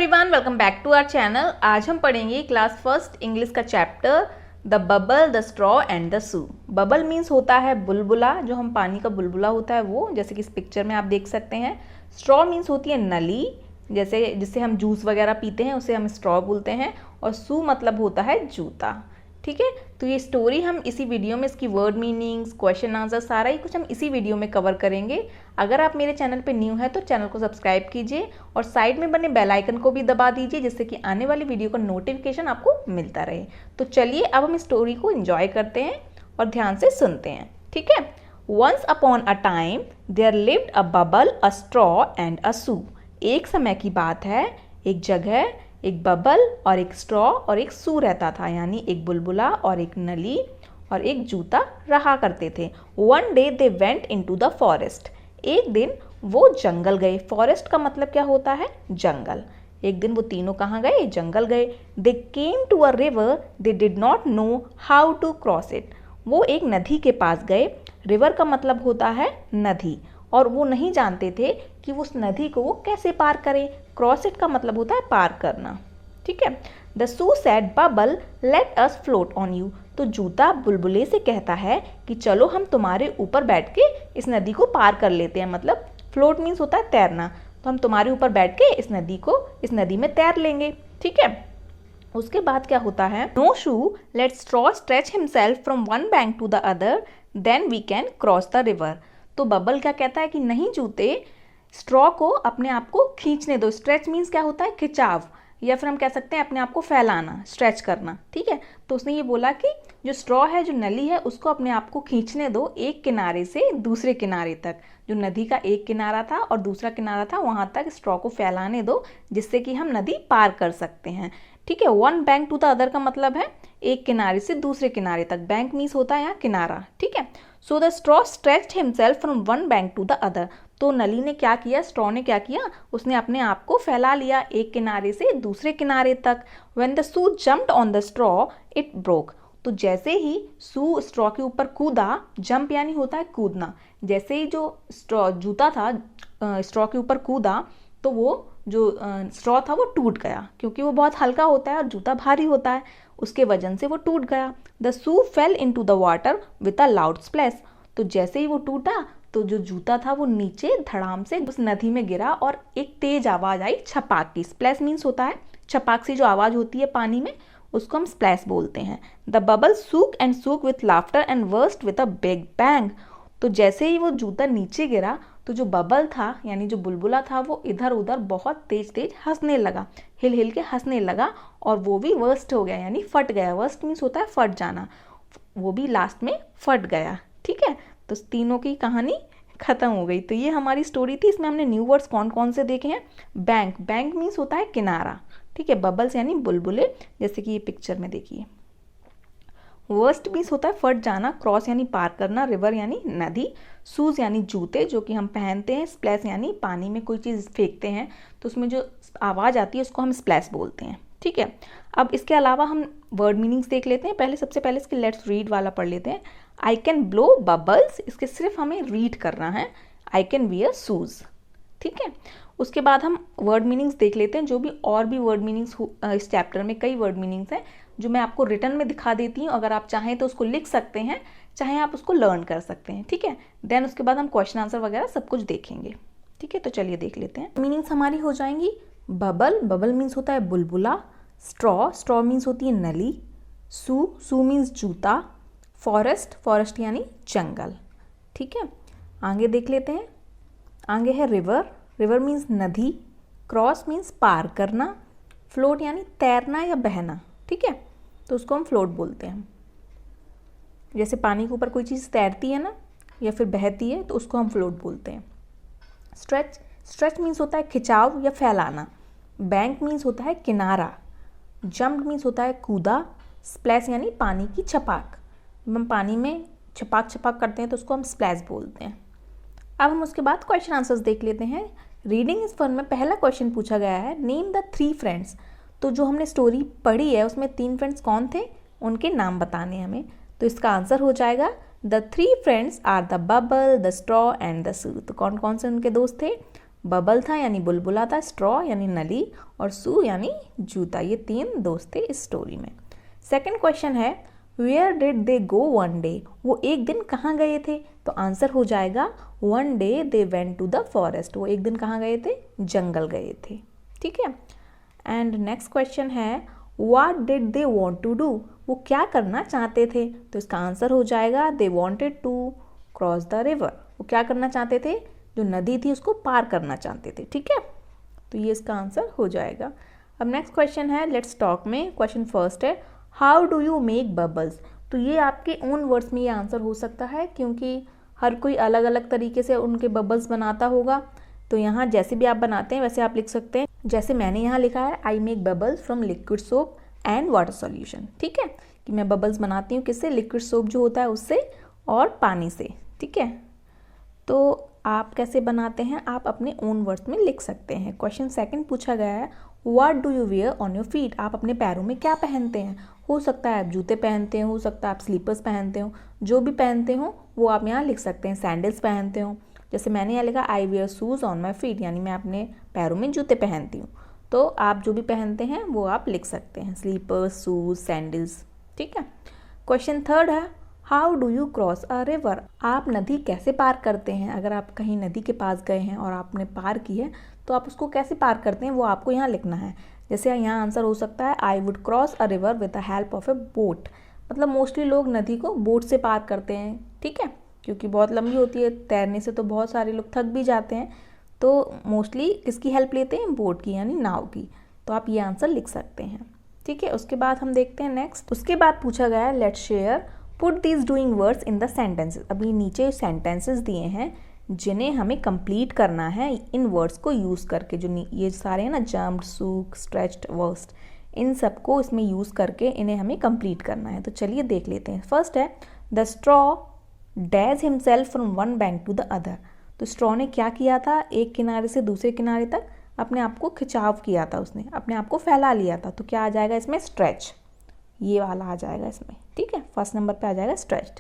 Everyone, welcome back to our channel. आज हम पढ़ेंगे क्लास फर्स्ट इंग्लिश का chapter the bubble, the straw and the shoe. Bubble means होता है बुलबुला, जो हम पानी का बुलबुला होता है वो, जैसे कि इस पिक्चर में आप देख सकते हैं। स्ट्रॉ मीन्स होती है नली, जैसे जिससे हम जूस वगैरह पीते हैं उसे हम स्ट्रॉ बोलते हैं। और सू मतलब होता है जूता। ठीक है, तो ये स्टोरी हम इसी वीडियो में, इसकी वर्ड मीनिंग्स, क्वेश्चन आंसर सारा ही कुछ हम इसी वीडियो में कवर करेंगे। अगर आप मेरे चैनल पे न्यू है तो चैनल को सब्सक्राइब कीजिए और साइड में बने बेल आइकन को भी दबा दीजिए, जिससे कि आने वाली वीडियो का नोटिफिकेशन आपको मिलता रहे। तो चलिए अब हम इस स्टोरी को एंजॉय करते हैं और ध्यान से सुनते हैं। ठीक है। Once upon a time there lived a bubble, a straw and a shoe. एक समय की बात है, एक जगह एक बबल और एक स्ट्रॉ और एक सू रहता था, यानी एक बुलबुला और एक नली और एक जूता रहा करते थे। One day they went into the forest. एक दिन वो जंगल गए। फॉरेस्ट का मतलब क्या होता है? जंगल। एक दिन वो तीनों कहाँ गए? जंगल गए। They came to a river, they did not know how to cross it. वो एक नदी के पास गए। रिवर का मतलब होता है नदी, और वो नहीं जानते थे कि उस नदी को वो कैसे पार करें। क्रॉस इट का मतलब होता है पार करना। ठीक है। The shoe said bubble let us float on you. तो जूता बुलबुले से कहता है कि चलो हम तुम्हारे ऊपर बैठ के इस नदी को पार कर लेते हैं। मतलब फ्लोट मीन्स होता है तैरना, तो हम तुम्हारे ऊपर बैठ के इस नदी में तैर लेंगे। ठीक है। उसके बाद क्या होता है? No shoe let straw stretch himself from one bank to the other, then we can cross the river. तो बबल क्या कहता है कि नहीं जूते, स्ट्रॉ को अपने आप को खींचने दो। स्ट्रेच मीन्स क्या होता है? खिंचाव, या फिर हम कह सकते हैं अपने आप को फैलाना, स्ट्रेच करना। ठीक है। तो उसने ये बोला कि जो स्ट्रॉ है, जो नली है, उसको अपने आप को खींचने दो एक किनारे से दूसरे किनारे तक। जो नदी का एक किनारा था और दूसरा किनारा था, वहां तक स्ट्रॉ को फैलाने दो, जिससे कि हम नदी पार कर सकते हैं। ठीक है। One bank to the other का मतलब है एक किनारे से दूसरे किनारे तक। बैंक मीन्स होता है यहाँ किनारा। ठीक है। So the straw stretched himself from one bank to the other. तो नली ने क्या किया, स्ट्रॉ ने क्या किया, उसने अपने आप को फैला लिया एक किनारे से दूसरे किनारे तक। When the shoe jumped on the straw it broke. तो जैसे ही सू स्ट्रॉ के ऊपर कूदा, जंप यानी होता है कूदना, जैसे ही जो जूता था स्ट्रॉ के ऊपर कूदा, तो वो जो स्ट्रॉ था वो टूट गया, क्योंकि वो बहुत हल्का होता है और जूता भारी होता है, उसके वजन से वो टूट गया। The shoe fell into the water with a loud splash. तो जैसे ही वो टूटा, तो जो जूता था वो नीचे धड़ाम से उस नदी में गिरा और एक तेज आवाज आई छपाक की। स्प्लैश मीन्स होता है छपाक से जो आवाज होती है पानी में, उसको हम स्प्लैश बोलते हैं। The bubble shook and shook with laughter and burst with a big bang. तो जैसे ही वो जूता नीचे गिरा, तो जो बबल था यानी जो बुलबुला था, वो इधर उधर बहुत तेज तेज हंसने लगा, हिल हिल के हंसने लगा, और वो भी वर्स्ट हो गया यानी फट गया। वर्स्ट मीन्स होता है फट जाना, वो भी लास्ट में फट गया। ठीक है। तो तीनों की कहानी खत्म हो गई। तो ये हमारी स्टोरी थी। इसमें हमने न्यू वर्ड्स कौन कौन से देखे हैं? बैंक, बैंक मीन्स होता है किनारा। ठीक है। बबल्स यानी बुलबुले, जैसे कि ये पिक्चर में देखिए। वर्स्ट मीन्स होता है फट जाना। क्रॉस यानी पार करना। रिवर यानी नदी। शूज यानी जूते जो कि हम पहनते हैं। स्प्लैश यानी पानी में कोई चीज़ फेंकते हैं तो उसमें जो आवाज़ आती है उसको हम स्प्लैश बोलते हैं। ठीक है। अब इसके अलावा हम वर्ड मीनिंग्स देख लेते हैं। सबसे पहले इसके लेट्स रीड वाला पढ़ लेते हैं। आई कैन ब्लो बबल्स, इसके सिर्फ हमें रीड करना है। I can wear shoes. ठीक है। उसके बाद हम वर्ड मीनिंग्स देख लेते हैं, जो भी और भी वर्ड मीनिंग्स इस चैप्टर में कई वर्ड मीनिंग्स हैं जो मैं आपको रिटर्न में दिखा देती हूँ। अगर आप चाहें तो उसको लिख सकते हैं, चाहे आप उसको लर्न कर सकते हैं। ठीक है। देन उसके बाद हम क्वेश्चन आंसर वगैरह सब कुछ देखेंगे। ठीक है। तो चलिए देख लेते हैं। मीनिंग्स हमारी हो जाएंगी। बबल, बबल मीन्स होता है बुलबुला। स्ट्रॉ, स्ट्रॉ मीन्स होती है नली। सू, सू मीन्स जूता। फॉरेस्ट, फॉरेस्ट यानी जंगल। ठीक है। आगे देख लेते हैं। आगे है रिवर, रिवर मीन्स नदी। क्रॉस मीन्स पार करना। फ्लोट यानी तैरना या बहना। ठीक है। तो उसको हम फ्लोट बोलते हैं। जैसे पानी के ऊपर कोई चीज़ तैरती है ना, या फिर बहती है, तो उसको हम फ्लोट बोलते हैं। स्ट्रेच, स्ट्रेच मीन्स होता है खिंचाव या फैलाना। बैंक मीन्स होता है किनारा। जंप मीन्स होता है कूदा। स्प्लैश यानी पानी की छपाक। जब हम पानी में छपाक छपाक करते हैं तो उसको हम स्प्लैश बोलते हैं। अब हम उसके बाद क्वेश्चन आंसर्स देख लेते हैं। रीडिंग इज फन में पहला क्वेश्चन पूछा गया है, नेम द 3 फ्रेंड्स। तो जो हमने स्टोरी पढ़ी है उसमें 3 फ्रेंड्स कौन थे, उनके नाम बताने हमें। तो इसका आंसर हो जाएगा the 3 friends are the bubble, the straw and the shoe. तो कौन कौन से उनके दोस्त थे? बबल था यानी बुलबुला था, स्ट्रॉ यानी नली, और सू यानी जूता। ये 3 दोस्त थे इस स्टोरी में। सेकंड क्वेश्चन है where did they go one day, वो एक दिन कहाँ गए थे? तो आंसर हो जाएगा one day they went to the forest, वो एक दिन कहाँ गए थे? जंगल गए थे। ठीक है। एंड नेक्स्ट क्वेश्चन है what did they want to do, वो क्या करना चाहते थे? तो इसका आंसर हो जाएगा they wanted to cross the river, वो क्या करना चाहते थे? जो नदी थी उसको पार करना चाहते थे। ठीक है, तो ये इसका आंसर हो जाएगा। अब नेक्स्ट क्वेश्चन है लेट्स टॉक में। क्वेश्चन फर्स्ट है how do you make bubbles, तो ये आपके ओन वर्ड्स में ये आंसर हो सकता है क्योंकि हर कोई अलग अलग तरीके से उनके बबल्स बनाता होगा। तो यहाँ जैसे भी आप बनाते हैं वैसे आप लिख सकते हैं। जैसे मैंने यहाँ लिखा है I make bubbles from liquid soap and water solution. ठीक है, कि मैं बबल्स बनाती हूँ किससे? लिक्विड सोप जो होता है उससे और पानी से। ठीक है, तो आप कैसे बनाते हैं आप अपने ओन वर्ड्स में लिख सकते हैं। क्वेश्चन सेकंड पूछा गया है what do you wear on your feet, आप अपने पैरों में क्या पहनते हैं? हो सकता है आप जूते पहनते हो सकता है आप स्लीपर्स पहनते हो, जो भी पहनते हो वो आप यहाँ लिख सकते हैं। सैंडल्स पहनते हो, जैसे मैंने यहाँ लिखा I wear shoes on my feet, यानी मैं अपने पैरों में जूते पहनती हूँ। तो आप जो भी पहनते हैं वो आप लिख सकते हैं, स्लीपर्स, शूज़, सैंडल्स। ठीक है। क्वेश्चन थर्ड है how do you cross a river, आप नदी कैसे पार करते हैं? अगर आप कहीं नदी के पास गए हैं और आपने पार की है तो आप उसको कैसे पार करते हैं वो आपको यहाँ लिखना है। जैसे यहाँ आंसर हो सकता है I would cross a river with the help of A boat, मतलब मोस्टली लोग नदी को बोट से पार करते हैं। ठीक है, क्योंकि बहुत लंबी होती है, तैरने से तो बहुत सारे लोग थक भी जाते हैं, तो मोस्टली किसकी हेल्प लेते हैं? बोट की, यानी नाव की। तो आप ये आंसर लिख सकते हैं। ठीक है, उसके बाद हम देखते हैं नेक्स्ट। उसके बाद पूछा गया है let's share put these doing words in the sentences, अभी नीचे सेंटेंसेस दिए हैं जिन्हें हमें कंप्लीट करना है इन वर्ड्स को यूज़ करके। जो ये सारे हैं ना जम्प्ड, सूक, स्ट्रेच्ड, वर्स्ट, इन सबको इसमें यूज़ करके इन्हें हमें कंप्लीट करना है। तो चलिए देख लेते हैं। फर्स्ट है the straw dashes himself from one bank to the other, तो स्ट्रॉ ने क्या किया था? एक किनारे से दूसरे किनारे तक अपने आप को खिंचाव किया था, उसने अपने आप को फैला लिया था। तो क्या आ जाएगा इसमें? स्ट्रेच, ये वाला आ जाएगा इसमें। ठीक है, फर्स्ट नंबर पे आ जाएगा स्ट्रेच्ड।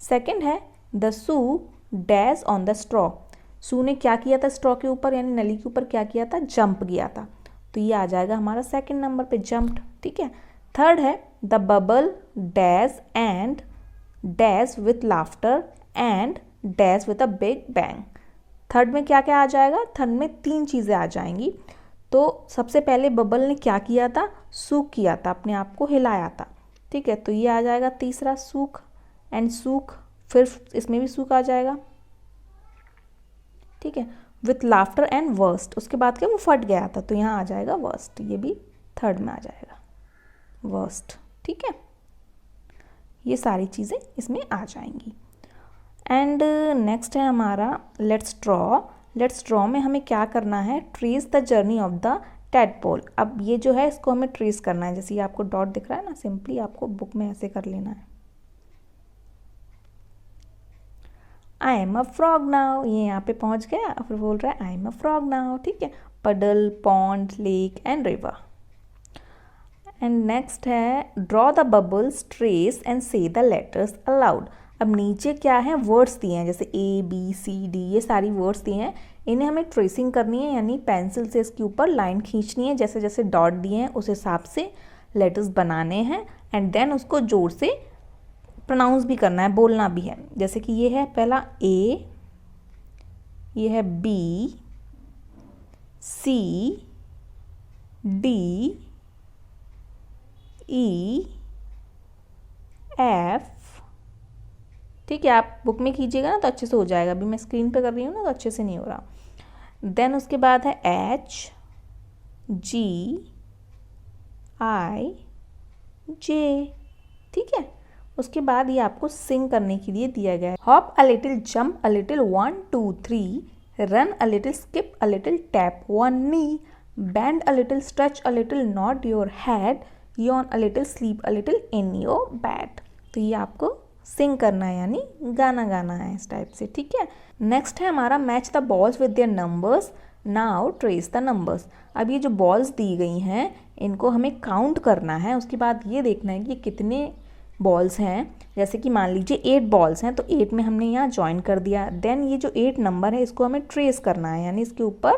सेकंड है the shoe dash on the straw, shoe ने क्या किया था स्ट्रॉ के ऊपर यानी नली के ऊपर क्या किया था? जंप किया था। तो ये आ जाएगा हमारा सेकंड नंबर पे जंप्ड। ठीक है। थर्ड है the bubble dash and dash with laughter and dash with a big bang. Third में क्या क्या आ जाएगा? थर्ड में 3 चीज़ें आ जाएंगी। तो सबसे पहले बबल ने क्या किया था? सूख किया था, अपने आप को हिलाया था। ठीक है, तो ये आ जाएगा तीसरा सूख एंड सूख, फिर इसमें भी सूख आ जाएगा। ठीक है, विथ लाफ्टर एंड वर्स्ट, उसके बाद क्या? वो फट गया था, तो यहाँ आ जाएगा वर्स्ट, ये भी थर्ड में आ जाएगा वर्स्ट। ठीक है, ये सारी चीज़ें इसमें आ जाएंगी। एंड नेक्स्ट है हमारा लेट्स ड्रॉ। लेट्स ड्रॉ में हमें क्या करना है? Trace the journey of the tadpole. अब ये जो है इसको हमें ट्रेस करना है, जैसे ये आपको डॉट दिख रहा है ना, सिंपली आपको बुक में ऐसे कर लेना है। I am a frog now, ये यहाँ पे पहुँच गया, फिर बोल रहा है I am a frog now. ठीक है, puddle, pond, lake and river. And next है draw the bubbles, trace and say the letters aloud. अब नीचे क्या है? वर्ड्स दिए हैं, जैसे ए बी सी डी, ये सारी वर्ड्स दिए हैं, इन्हें हमें ट्रेसिंग करनी है, यानी पेंसिल से इसके ऊपर लाइन खींचनी है, जैसे जैसे डॉट दिए हैं उस हिसाब से लेटर्स बनाने हैं। एंड देन उसको जोर से प्रोनाउंस भी करना है, बोलना भी है। जैसे कि ये है पहला ए, ये है बी, सी, डी, ई, एफ। ठीक है, आप बुक में कीजिएगा ना तो अच्छे से हो जाएगा, अभी मैं स्क्रीन पे कर रही हूँ ना तो अच्छे से नहीं हो रहा। देन उसके बाद है एच, जी, आई, जे। ठीक है, उसके बाद ये आपको सिंग करने के लिए दिया गया है। Hop a little, jump a little, 1 2 3, run a little, skip a little, tap 1 knee, bend a little, stretch a little, nod your head, yawn a little, sleep a little in your bed। तो ये आपको सिंग करना है, यानी गाना गाना है इस टाइप से। ठीक है, नेक्स्ट है हमारा match the balls with their numbers, now trace the numbers. अब ये जो बॉल्स दी गई हैं इनको हमें काउंट करना है, उसके बाद ये देखना है कि कितने बॉल्स हैं, जैसे कि मान लीजिए 8 बॉल्स हैं, तो 8 में हमने यहाँ ज्वाइन कर दिया। देन ये जो 8 नंबर है इसको हमें ट्रेस करना है, यानी इसके ऊपर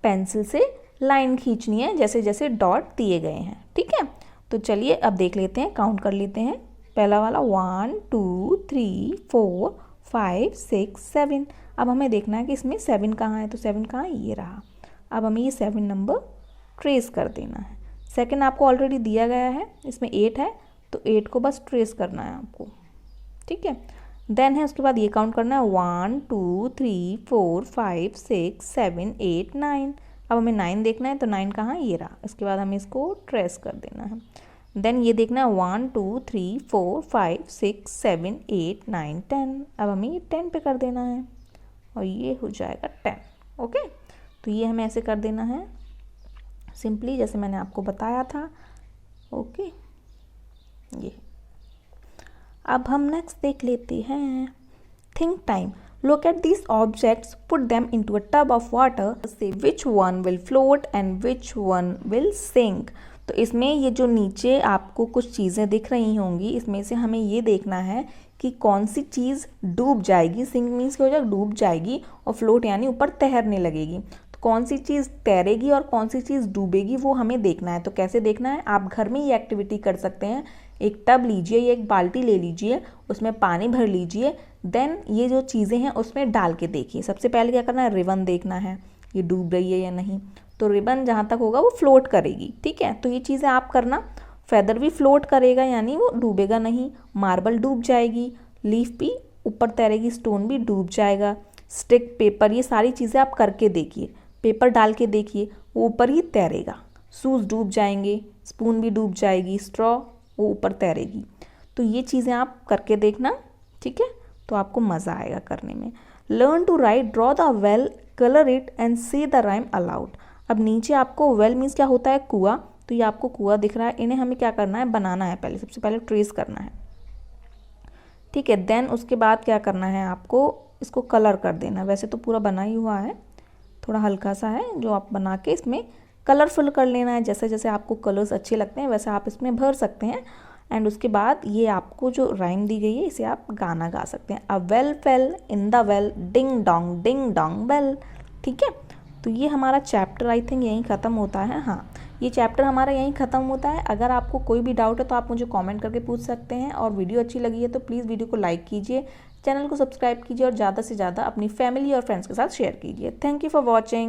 पेंसिल से लाइन खींचनी है जैसे जैसे डॉट दिए गए हैं। ठीक है, तो चलिए अब देख लेते हैं, काउंट कर लेते हैं। पहला वाला 1 2 3 4 5 6 7। अब हमें देखना है कि इसमें 7 कहाँ है, तो 7 कहाँ है, ये रहा। अब हमें ये 7 नंबर ट्रेस कर देना है। सेकंड आपको ऑलरेडी दिया गया है, इसमें 8 है, तो 8 को बस ट्रेस करना है आपको। ठीक है, देन है उसके बाद ये काउंट करना है 1 2 3 4 5 6 7 8 9। अब हमें 9 देखना है, तो 9 कहाँ, ये रहा। इसके बाद हमें इसको ट्रेस कर देना है। देन ये देखना है 1 2 3 4 5 6 7 8 9 10। अब हमें ये 10 पे कर देना है और ये हो जाएगा 10। ओके, तो ये हमें ऐसे कर देना है सिंपली, जैसे मैंने आपको बताया था। ओके, ये अब हम नेक्स्ट देख लेते हैं। Think time. Look at these objects, put them into a tub of water, say which one will float and which one will sink। तो इसमें ये जो नीचे आपको कुछ चीज़ें दिख रही होंगी, इसमें से हमें ये देखना है कि कौन सी चीज़ डूब जाएगी। सिंक मीन्स क्या हो जाएगा, डूब जाएगी, और फ्लोट यानी ऊपर तैरने लगेगी। तो कौन सी चीज़ तैरेगी और कौन सी चीज़ डूबेगी वो हमें देखना है। तो कैसे देखना है, आप घर में ये एक्टिविटी कर सकते हैं। एक टब लीजिए या एक बाल्टी ले लीजिए, उसमें पानी भर लीजिए, देन ये जो चीज़ें हैं उसमें डाल के देखिए। सबसे पहले क्या करना है, रिबन देखना है ये डूब रही है या नहीं। तो रिबन जहाँ तक होगा वो फ्लोट करेगी। ठीक है, तो ये चीज़ें आप करना। फेदर भी फ्लोट करेगा यानी वो डूबेगा नहीं। मार्बल डूब जाएगी, लीफ भी ऊपर तैरेगी, स्टोन भी डूब जाएगा। स्टिक, पेपर, ये सारी चीज़ें आप करके देखिए। पेपर डाल के देखिए, वो ऊपर ही तैरेगा। शूज़ डूब जाएंगे, स्पून भी डूब जाएगी, स्ट्रॉ वो ऊपर तैरेगी। तो ये चीज़ें आप करके देखना। ठीक है, तो आपको मज़ा आएगा करने में। Learn to write, draw the well, colour it and say the rhyme aloud. अब नीचे आपको वेल मीन्स क्या होता है, कुआं। तो ये आपको कुआं दिख रहा है, इन्हें हमें क्या करना है, बनाना है। पहले सबसे पहले ट्रेस करना है। ठीक है, देन उसके बाद क्या करना है, आपको इसको कलर कर देना। वैसे तो पूरा बना ही हुआ है, थोड़ा हल्का सा है, जो आप बना के इसमें कलरफुल कर लेना है। जैसे जैसे आपको कलर्स अच्छे लगते हैं वैसे आप इसमें भर सकते हैं। एंड उसके बाद ये आपको जो राइम दी गई है इसे आप गाना गा सकते हैं। A well fell in the well, ding dong bell. ठीक है, तो ये हमारा चैप्टर आई थिंक यहीं ख़त्म होता है। हाँ, ये चैप्टर हमारा यहीं ख़त्म होता है। अगर आपको कोई भी डाउट है तो आप मुझे कमेंट करके पूछ सकते हैं। और वीडियो अच्छी लगी है तो प्लीज़ वीडियो को लाइक कीजिए, चैनल को सब्सक्राइब कीजिए और ज़्यादा से ज़्यादा अपनी फैमिली और फ्रेंड्स के साथ शेयर कीजिए। Thank you for watching.